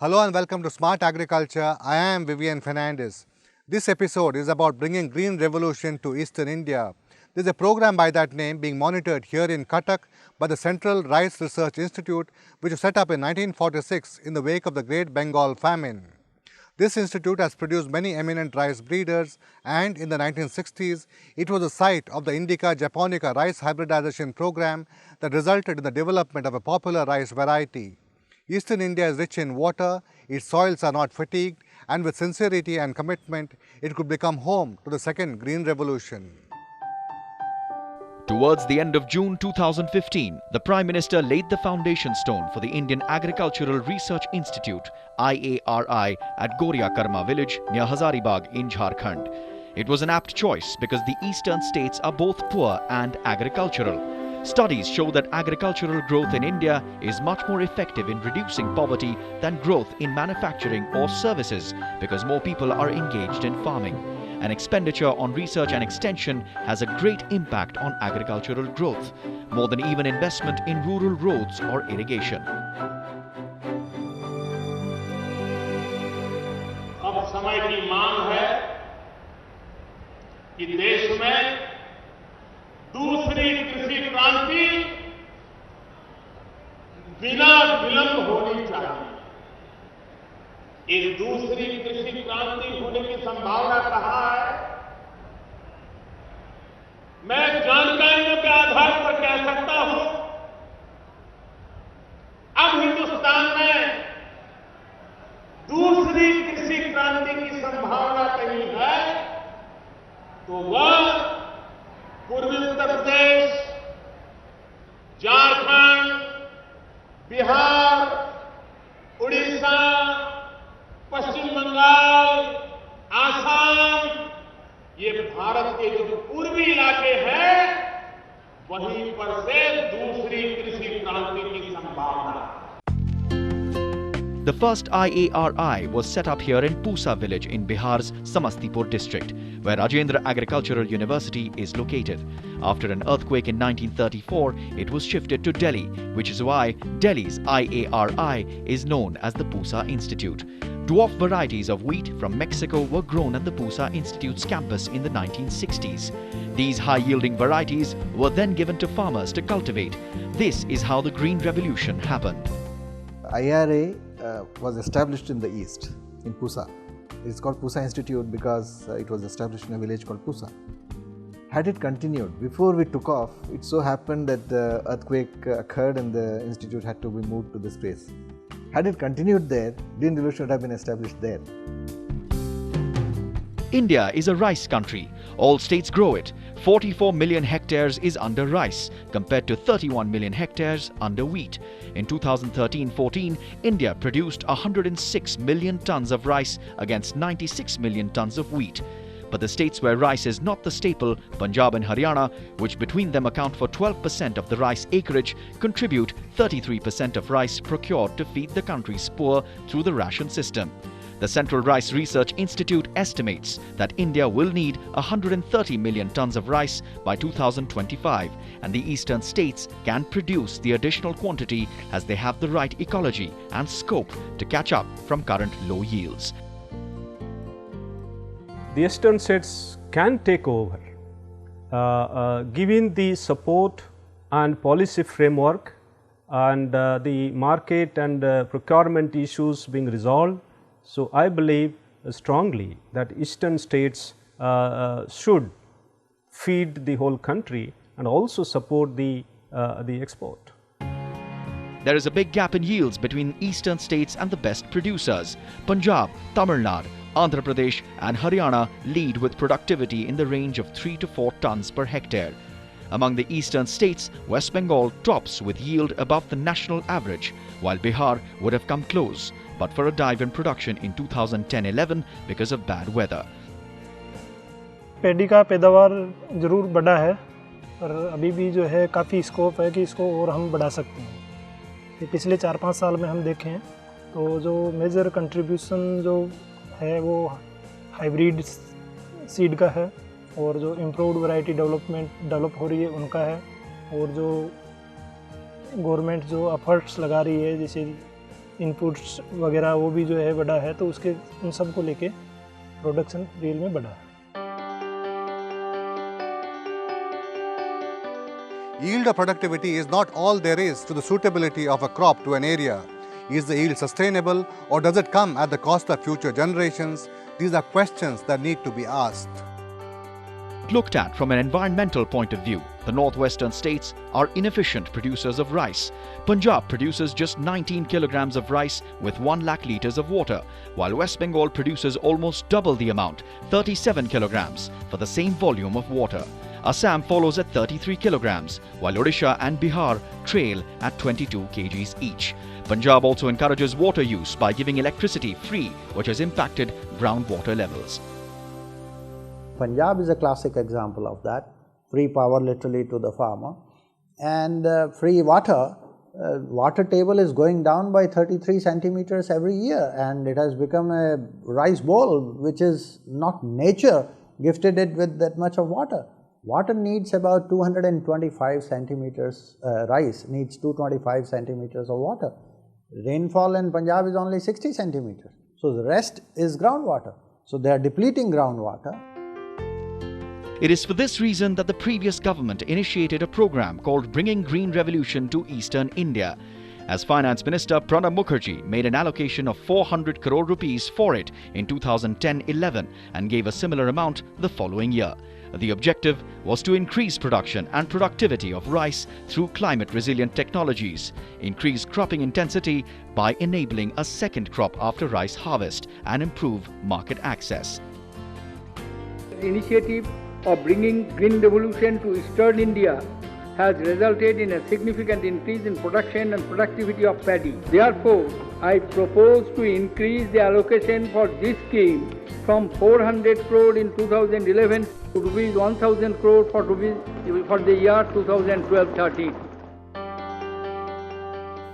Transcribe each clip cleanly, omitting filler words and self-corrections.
Hello and welcome to Smart Agriculture. I am Vivian Fernandez. This episode is about bringing green revolution to Eastern India. There is a program by that name being monitored here in Cuttack by the Central Rice Research Institute, which was set up in 1946 in the wake of the Great Bengal famine. This institute has produced many eminent rice breeders, and in the 1960s, it was the site of the Indica japonica rice hybridization program that resulted in the development of a popular rice variety. Eastern India is rich in water, its soils are not fatigued, and with sincerity and commitment, it could become home to the second green revolution. Towards the end of June 2015, the Prime Minister laid the foundation stone for the Indian Agricultural Research Institute (IARI) at Goria Karma village near Hazaribagh in Jharkhand. It was an apt choice because the eastern states are both poor and agricultural. Studies show that agricultural growth in India is much more effective in reducing poverty than growth in manufacturing or services because more people are engaged in farming. And expenditure on research and extension has a great impact on agricultural growth, more than even investment in rural roads or irrigation. अब समय की मांग है कि देश में दूसरी कृषि क्रांति बिना विलंब होनी चाहिए। एक दूसरी कृषि क्रांति होने की संभावना कहां है? मैं जानकारियों के आधार पर कह सकता हूं, अब हिंदुस्तान में दूसरी कृषि क्रांति की संभावना कहीं है तो वह पूर्वी उत्तर प्रदेश, झारखंड, बिहार, उड़ीसा, पश्चिम बंगाल, आसाम, ये भारत के जो पूर्वी इलाके हैं, वहीं पर से दूसरी कृषि क्रांति की संभावना है। The first IARI was set up here in Pusa village in Bihar's Samastipur district, where Rajendra Agricultural University is located. After an earthquake in 1934, it was shifted to Delhi, which is why Delhi's IARI is known as the Pusa Institute. Dwarf varieties of wheat from Mexico were grown at the Pusa Institute's campus in the 1960s. These high-yielding varieties were then given to farmers to cultivate. This is how the Green Revolution happened. IRA was established in the east, in Pusa. It's called Pusa Institute because it was established in a village called Pusa. Had it continued, before we took off, it so happened that the earthquake occurred and the institute had to be moved to this place. Had it continued there, Green Revolution would have been established there. India is a rice country. All states grow it. 44 million hectares is under rice, compared to 31 million hectares under wheat. In 2013-14, India produced 106 million tons of rice against 96 million tons of wheat. But the states where rice is not the staple, Punjab and Haryana, which between them account for 12% of the rice acreage, contribute 33% of rice procured to feed the country's poor through the ration system. The Central Rice Research Institute estimates that India will need 130 million tons of rice by 2025, and the eastern states can produce the additional quantity as they have the right ecology and scope to catch up from current low yields. The eastern states can take over, given the support and policy framework and the market and procurement issues being resolved. So, I believe strongly that eastern states should feed the whole country and also support the export. There is a big gap in yields between eastern states and the best producers. Punjab, Tamil Nadu, Andhra Pradesh and Haryana lead with productivity in the range of 3 to 4 tons per hectare. Among the eastern states, West Bengal tops with yield above the national average, while Bihar would have come close, but for a dive in production in 2010-11 because of bad weather. Paddy का पैदावार ज़रूर बड़ा है, पर अभी भी जो है काफ़ी स्कोप है कि इसको और हम बढ़ा सकते हैं। ये पिछले 4-5 साल में हम देखें तो जो मेजर कंट्रीब्यूशन जो है वो हाइब्रिड सीड का है और जो इम्प्रूव्ड वैरायटी डेवलप हो रही है उनका है, और जो गवर्नमेंट जो एफर्ट्स लगा रही है जैसे इनपुट्स वगैरह वो भी जो है बढ़ा है, तो उसके उन सब को लेके प्रोडक्शन रियल में बढ़ा है। Yield or productivity is not all there is to the suitability of a crop to an area. Is the yield sustainable, or does it come at the cost of future generations? These are questions that need to be asked. Looked at from an environmental point of view, the northwestern states are inefficient producers of rice. Punjab produces just 19 kilograms of rice with 1 lakh litres of water, while West Bengal produces almost double the amount, 37 kilograms, for the same volume of water. Assam follows at 33 kilograms, while Odisha and Bihar trail at 22 kgs each. Punjab also encourages water use by giving electricity free, which has impacted groundwater levels. Punjab is a classic example of that, free power literally to the farmer, and free water. Water table is going down by 33 centimeters every year, and it has become a rice bowl which is not nature gifted it with that much of water. Water needs about 225 centimeters, rice needs 225 centimeters of water. Rainfall in Punjab is only 60 centimeters. So the rest is groundwater. So they are depleting groundwater. It is for this reason that the previous government initiated a program called Bringing Green Revolution to Eastern India. As Finance Minister, Pranab Mukherjee made an allocation of 400 crore rupees for it in 2010-11 and gave a similar amount the following year. The objective was to increase production and productivity of rice through climate-resilient technologies, increase cropping intensity by enabling a second crop after rice harvest, and improve market access. The initiative of bringing green revolution to Eastern India has resulted in a significant increase in production and productivity of paddy. Therefore, I propose to increase the allocation for this scheme from 400 crore in 2011 to rupees 1000 crore for the year 2012-13.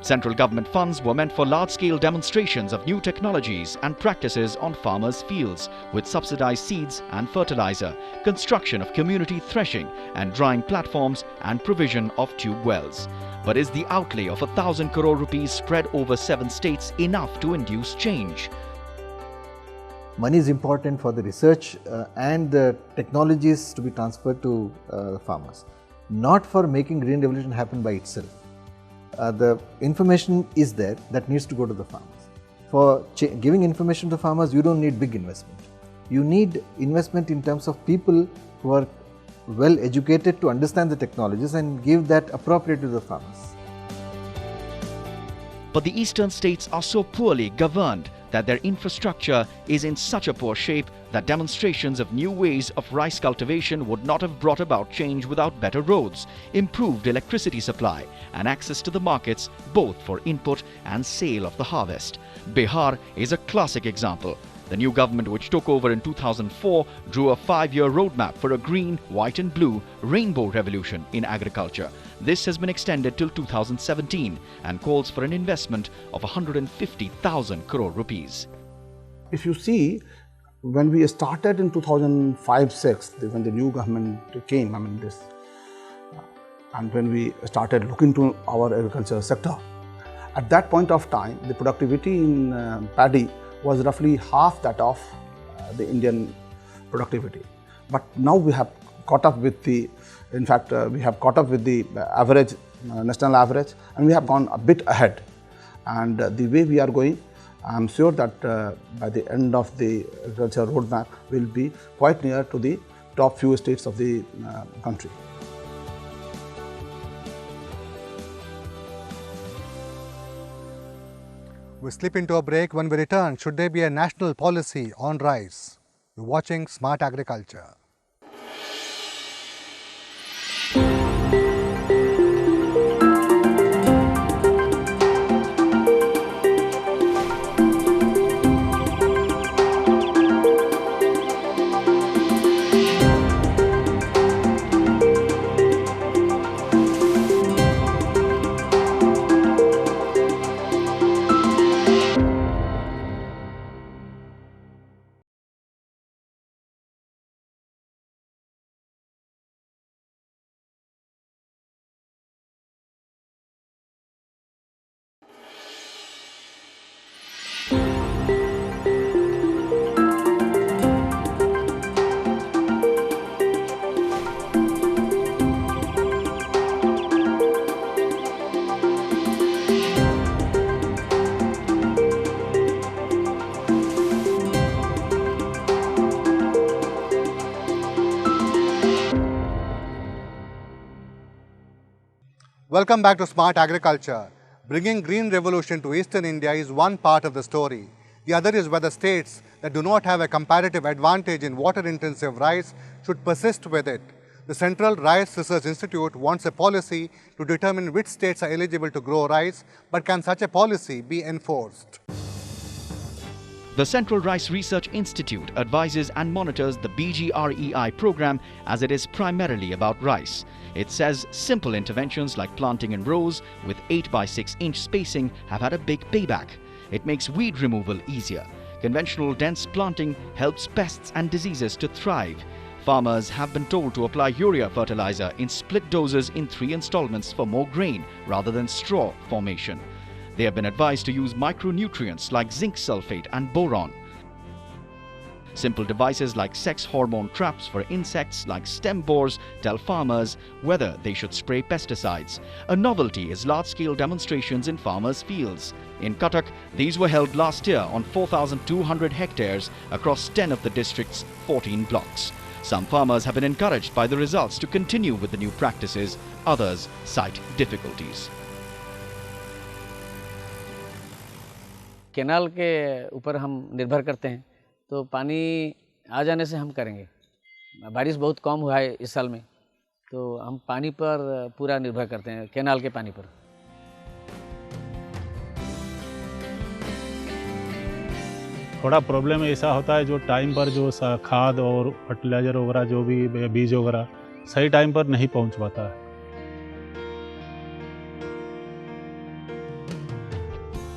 Central government funds were meant for large-scale demonstrations of new technologies and practices on farmers' fields, with subsidized seeds and fertilizer, construction of community threshing and drying platforms, and provision of tube wells. But is the outlay of 1,000 crore rupees spread over 7 states enough to induce change? Money is important for the research and the technologies to be transferred to farmers, not for making green revolution happen by itself. The information is there that needs to go to the farmers. For giving information to farmers, you don't need big investment. You need investment in terms of people who are well educated to understand the technologies and give that appropriate to the farmers. But the eastern states are so poorly governed that their infrastructure is in such a poor shape that demonstrations of new ways of rice cultivation would not have brought about change without better roads, improved electricity supply, and access to the markets both for input and sale of the harvest. Bihar is a classic example. The new government, which took over in 2004, drew a 5-year roadmap for a green, white and blue rainbow revolution in agriculture. This has been extended till 2017 and calls for an investment of 150,000 crore rupees. If you see, when we started in 2005-6, when the new government came, and when we started looking to our agriculture sector, at that point of time, the productivity in paddy was roughly half that of the Indian productivity. But now we have caught up with the, in fact, we have caught up with the average, national average, and we have gone a bit ahead. And the way we are going, I am sure that by the end of the agriculture roadmap, we will be quite near to the top few states of the country. We slip into a break. When we return, should there be a national policy on rice? You're watching Smart Agriculture. Welcome back to Smart Agriculture. Bringing green revolution to eastern India is one part of the story. The other is whether states that do not have a comparative advantage in water-intensive rice should persist with it. The Central Rice Research Institute wants a policy to determine which states are eligible to grow rice, but can such a policy be enforced? The Central Rice Research Institute advises and monitors the BGREI program as it is primarily about rice. It says simple interventions like planting in rows with 8 by 6 inch spacing have had a big payback. It makes weed removal easier. Conventional dense planting helps pests and diseases to thrive. Farmers have been told to apply urea fertilizer in split doses in 3 installments for more grain rather than straw formation. They have been advised to use micronutrients like zinc sulfate and boron. Simple devices like sex hormone traps for insects like stem borers tell farmers whether they should spray pesticides. A novelty is large-scale demonstrations in farmers' fields. In Cuttack, these were held last year on 4,200 hectares across 10 of the district's 14 blocks. Some farmers have been encouraged by the results to continue with the new practices. Others cite difficulties. Canal के ऊपर हम निर्भर करते हैं, तो पानी आ जाने से हम करेंगे। बारिश बहुत कम हुआ है इस साल में, तो हम पानी पर पूरा निर्भर करते हैं, केनाल के पानी पर। थोड़ा प्रॉब्लम ऐसा होता है जो टाइम पर जो खाद और फर्टिलाइज़र वगैरह जो भी बीज वगैरह सही टाइम पर नहीं पहुंच पाता है।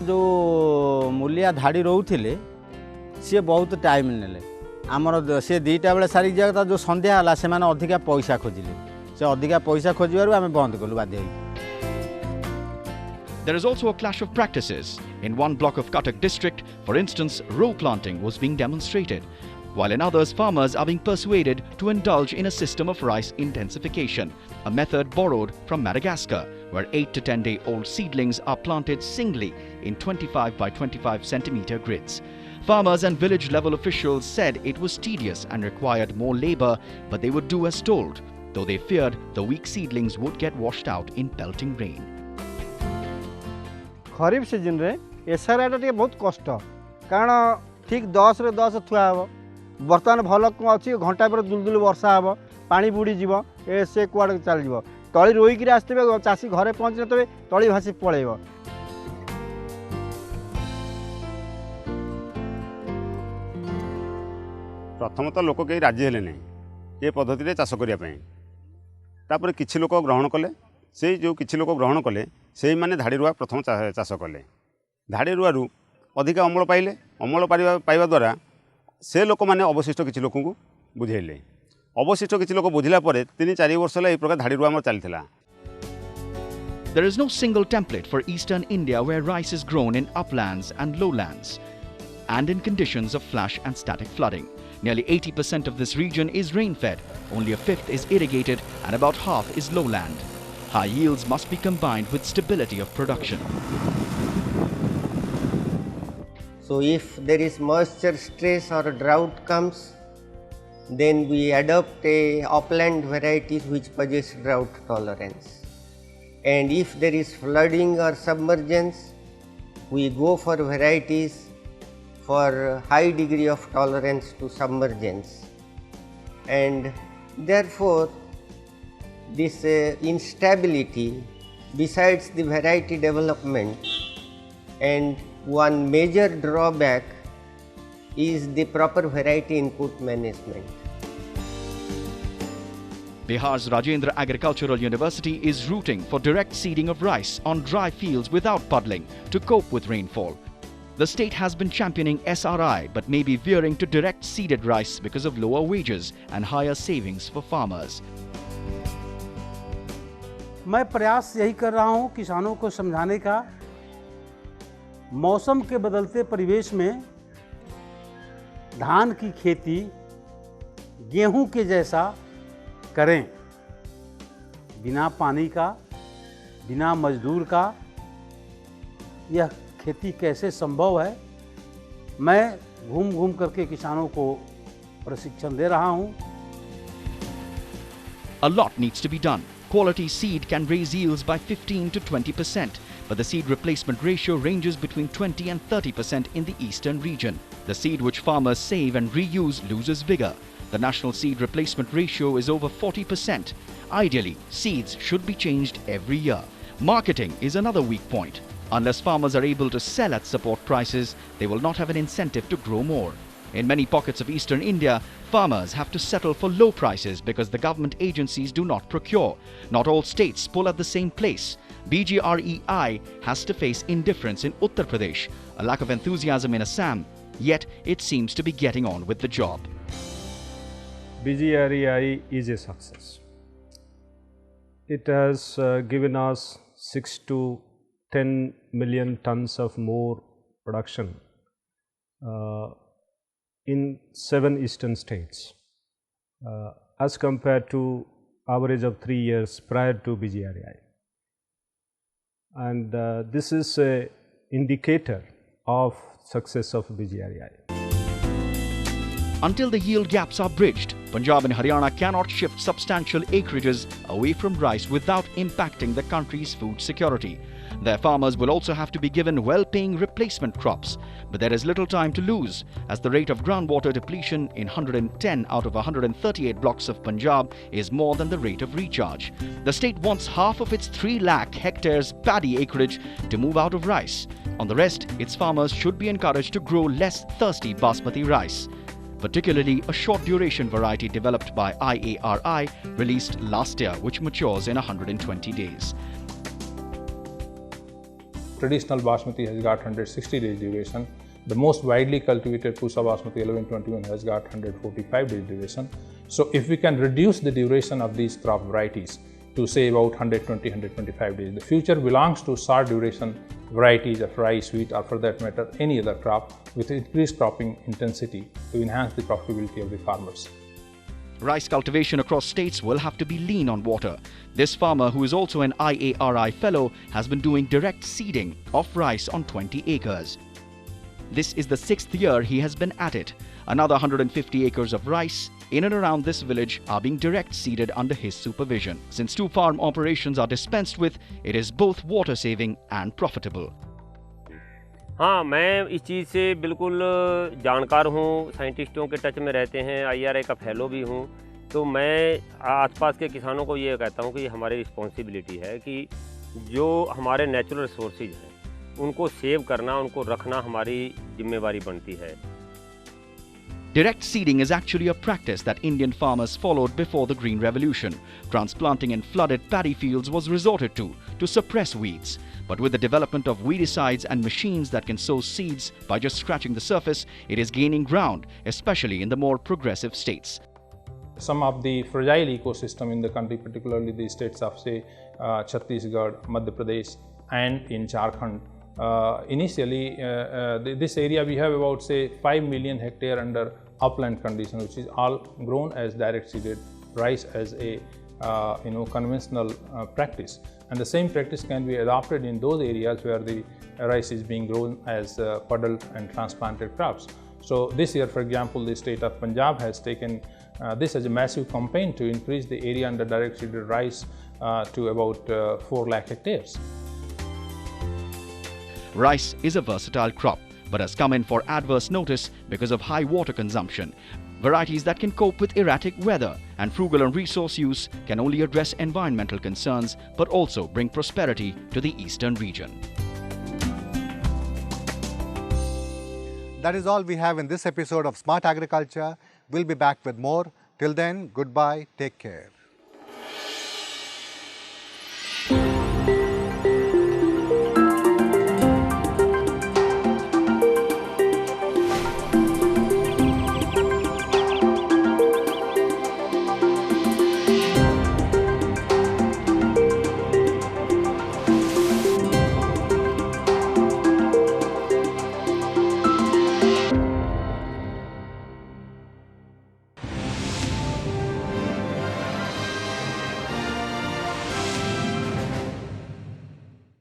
जो मूलिया धाड़ी रोले सी बहुत टाइम नेले आमर से 2टा बेले सारी जाता जो संध्या है से अधिका पैसा खोजिले से अधिका पैसा खोजबार आम बंद कलु बाध्य। There is also a clash of practices. In one block of Cuttack district, for instance, row planting was being demonstrated, while in others farmers are being persuaded to indulge in a system of rice intensification, a method borrowed from Madagascar, where 8 to 10 day old seedlings are planted singly in 25 by 25 centimeter grids. Farmers and village level officials said it was tedious and required more labor, but they would do as told, though they feared the weak seedlings would get washed out in pelting rain. Kharif season रे SRI टा बहुत कष्ट कारण ठीक 10 रे 10 थुआ हे बर्तमान भल अच्छी घंटा पर दुलदुल वर्षा हे पानी बुड़ी जीव ए से कुआड़ चल जीव तली रोईक आसते चाषी घरे पहुँच नते तली भासी पलैब। प्रथमतः लोक कहीं राजी हेले नहीं ये पद्धति चाष करने किसी लोक ग्रहण कले से जो किसी लोक ग्रहण कले से माने धाड़ी रुआ प्रथम चाष कले धाड़ी रुआरू अधिका अमल पाइले अमल पाइबा द्वारा से लोक मैंने अवशिष्ट किसी लोक बुझेले अवशिष्ट किसी लोक बुझिला 3-4 वर्ष है प्रकार धाड़ी रुआ चलता। There is no single template for eastern India where rice is grown in uplands and lowlands and in conditions of flash and static flooding. Nearly 80% of this region is rain-fed, only a fifth is irrigated and about half is lowland. High yields must be combined with stability of production. So if there is moisture stress or drought comes, then we adopt a upland varieties which possess drought tolerance. And if there is flooding or submergence, we go for varieties for high degree of tolerance to submergence. And therefore, this instability, besides the variety development, and one major drawback is the proper variety input management. Bihar's Rajendra Agricultural University is rooting for direct seeding of rice on dry fields without puddling to cope with rainfall. The state has been championing SRI but may be veering to direct seeded rice because of lower wages and higher savings for farmers. मैं प्रयास यही कर रहा हूं किसानों को समझाने का मौसम के बदलते परिवेश में धान की खेती गेहूं के जैसा करें, बिना पानी का, बिना मजदूर का यह खेती कैसे संभव है। मैं घूम घूम करके किसानों को प्रशिक्षण दे रहा हूं। A lot needs to be done. quality seed can raise yields by 15 to 20%, but the seed replacement ratio ranges between 20 and 30% in the eastern region. The seed which farmers save and reuse loses vigor. The national seed replacement ratio is over 40%. Ideally, seeds should be changed every year. Marketing is another weak point. Unless farmers are able to sell at support prices, they will not have an incentive to grow more. In many pockets of eastern India, farmers have to settle for low prices because the government agencies do not procure. Not all states pull at the same place. BGREI has to face indifference in Uttar Pradesh, a lack of enthusiasm in Assam, yet it seems to be getting on with the job. BGREI is a success. It has given us 6 to 10 million tons of more production in 7 eastern states as compared to average of 3 years prior to BGREI. And this is an indicator of success of BGREI. Until the yield gaps are bridged, Punjab and Haryana cannot shift substantial acreages away from rice without impacting the country's food security. Their farmers will also have to be given well-paying replacement crops, but there is little time to lose, as the rate of groundwater depletion in 110 out of 138 blocks of Punjab is more than the rate of recharge. The state wants half of its 3 lakh hectares paddy acreage to move out of rice. On the rest, its farmers should be encouraged to grow less thirsty basmati rice, particularly a short duration variety developed by IARI released last year, which matures in 120 days. Traditional basmati has got 160 days duration. The most widely cultivated Pusa basmati 1121 has got 145 days duration. So if we can reduce the duration of these crop varieties to say about 120-125 days, the future belongs to short duration varieties of rice, wheat, or for that matter any other crop with increased cropping intensity to enhance the profitability of the farmers. Rice cultivation across states will have to be lean on water. This farmer, who is also an IARI fellow, has been doing direct seeding of rice on 20 acres. This is the 6th year he has been at it. Another 150 acres of rice in and around this village are being direct seeded under his supervision. Since 2 farm operations are dispensed with, it is both water saving and profitable. हाँ, मैं इस चीज़ से बिल्कुल जानकार हूँ, साइंटिस्टों के touch में रहते हैं, IARI का फेलो भी हूँ, तो मैं आसपास के किसानों को ये कहता हूँ कि ये हमारी रिस्पॉन्सिबिलिटी है कि जो हमारे नेचुरल रिसोर्सेज हैं उनको सेव करना, उनको रखना हमारी जिम्मेवारी बनती है. Direct seeding is actually a practice that Indian farmers followed before the Green Revolution. Transplanting in flooded paddy fields was resorted to suppress weeds. But with the development of weedicides and machines that can sow seeds by just scratching the surface, it is gaining ground, especially in the more progressive states. Some of the fragile ecosystem in the country, particularly the states of say Chhattisgarh, Madhya Pradesh and in Jharkhand, initially this area we have about say 5 million hectare under upland condition, which is all grown as direct seeded rice as a conventional practice, and the same practice can be adopted in those areas where the rice is being grown as puddle and transplanted crops. So this year, for example, the state of Punjab has taken this as a massive campaign to increase the area under direct seeded rice to about 4 lakh hectares. Rice is a versatile crop, but has come in for adverse notice because of high water consumption. Varieties that can cope with erratic weather and frugal on resource use can only address environmental concerns, but also bring prosperity to the eastern region. That is all we have in this episode of Smart Agriculture. We'll be back with more. Till then, goodbye, take care.